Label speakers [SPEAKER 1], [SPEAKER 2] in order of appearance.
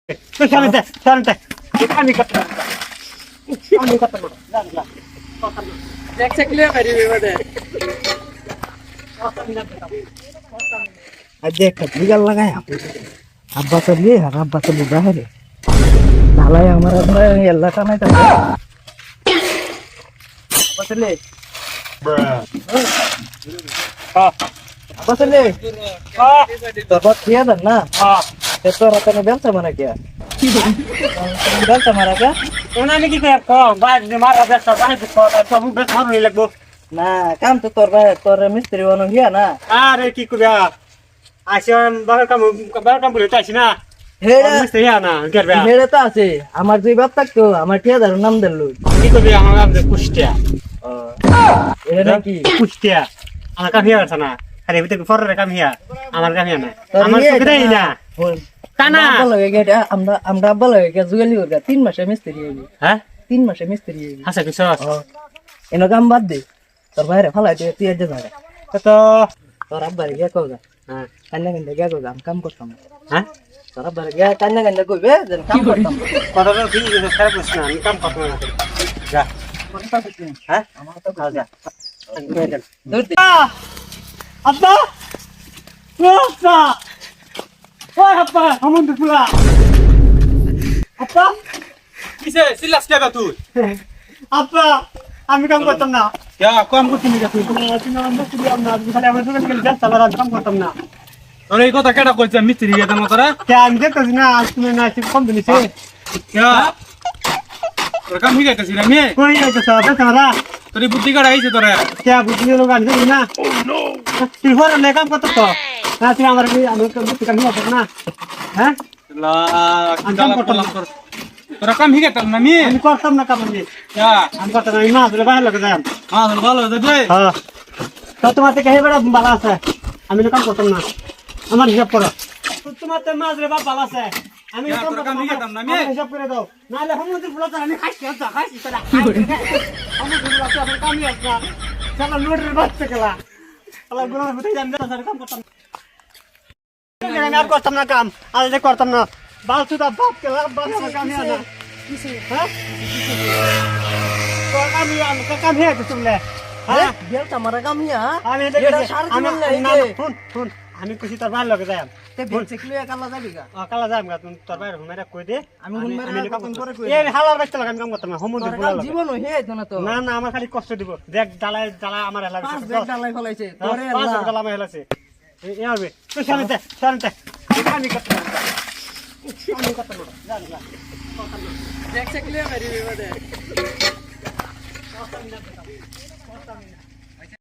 [SPEAKER 1] शांत शांत आम्ही करतो आम्ही करतो
[SPEAKER 2] Next clear करी मध्ये
[SPEAKER 1] देख निकल लगा अब्बा चलिए अब्बा चलिए बाहर झाला है हमारा यल्ला का नहीं था बसले हाँ बसले हाँ तो बहुत किया था ना हाँ तो रतन ने बेल समाना क्या बेल समाना क्या उन्होंने की क्या कहो बाद में मारा बेल बाहर से तो हम बेल मारने लग गो ना काम तो तोर मिस्त्री वालों किया ना अरे की कुछ आशियान बाहर काम बोले तो ना हेड़ा मिस्त्री है ना कर बे हेड़ा तो आसे हमारे जो बाप तक तो हमारे ठेकेदार धरना नाम दल्लू की को भी हमारे नाम से कुश्तिया ये ना की कुश्तिया हमारा काम हिया करना अरे भी तो फॉर काम हिया हमारा काम हिया ना हमारे तो किधर ही ना काना डबल हो गया हम डबल हो गया जुगली हो गया 3 मास मिस्त्री है हैं 3 मास मिस्त्री है हां सर सर इनो काम बाद दे তোর বাইরে ফলাই দে তুই এসে যাবে তো তোর আব্বার গিয়া কইবা হ্যাঁ কান্না কান্না গিয়া কইবা আমি কাম করতাম হ্যাঁ তোর আব্বার গিয়া কান্না কান্না কইবে যে কাম করতাম কথাটা ঠিক আছে খারাপ হইছ না আমি কাম করতাম না যা কথা ঠিক হ্যাঁ আমার তো যা দূর দে আব্বা আব্বা ওই আব্বা আমন দুপুরা আব্বা
[SPEAKER 2] किसे सिलास क्या का तू
[SPEAKER 1] আব্বা আমি কাম করতাম না
[SPEAKER 2] क्या काम करती नहीं का तू
[SPEAKER 1] তুমি আমরা শুধু আমরা খালি আমরা দোকান গেলে যাস আবার কাম করতাম না
[SPEAKER 2] अरे ये কথা কেডা কইছ মিস্ত্রি গেতা না তোরা
[SPEAKER 1] কে আমি দেখতেছি না আজ তুমি না ঠিক কম দিনিছে
[SPEAKER 2] क्या তোরা কাম হিগাইতা ছিলা মে
[SPEAKER 1] কই যাইতে সব তারা
[SPEAKER 2] তোরি বুদ্ধি কাড়া আইছে তোরা
[SPEAKER 1] কে বুঝলি লোক আনছে না ও নো তুই হর না কাম করতে তো না তুই আমার আমি কাম করতে না হ্যাঁ
[SPEAKER 2] লা কাম করতাম তোরা কাম হিগাইতা না মে
[SPEAKER 1] আমি করতাম না কাম আমি
[SPEAKER 2] क्या
[SPEAKER 1] আমি করতাম না না বলে বাইরে লাগে যাই
[SPEAKER 2] हां तो ভালো হইছে রে
[SPEAKER 1] হ্যাঁ তো তোমার থেকে হে বড় বালা আছে আমি কাম করতাম না আমার হিসাব করো তোমার তো মাঝ রে বাপ বালা আছে আমি কাম
[SPEAKER 2] হিগাইতাম না মে
[SPEAKER 1] হিসাব করে দাও নালে সমুদ্র ফুলা আমি খাইছি তারা সমুদ্র ফুলা আমি কামই আছে চলো নোটের বাচ্চা গেলা আলা গুলো বুঝাই জানবে স্যার কাম করতাম আর করতাম না কাম আর যে করতাম না বাল সুদা বাপ গেলা বাপ কাম না হ্যাঁ তো কাম হে তুমি হ্যাঁ বেল তোমার কাম হিয়া আমি এটা সারা জীবন না শুন আমি খুশি তোর ভালো লাগে যাই তে বেলছে ক্লিয়ার কালা যাবি গা কালা যাম গা তুই তোর বাইরে ঘুমাইরা কই দে আমি কাম করে কই এই হালার বাচ্চা লাগা আমি কাম করতাম না সমুদ্র ফুলা লাগে জীবন হে আইতো না তো না না আমার খালি কষ্ট দিব দেখ জ্বালা আমার হেলা পাঁচ বেগ জ্বালাই ফলাইছে তোরে পাঁচ জ্বালা আমার হেলাছে এই হবে তুই শান্ত আমি করতে যা
[SPEAKER 2] नेक्स्ट क्लियर करी मध्ये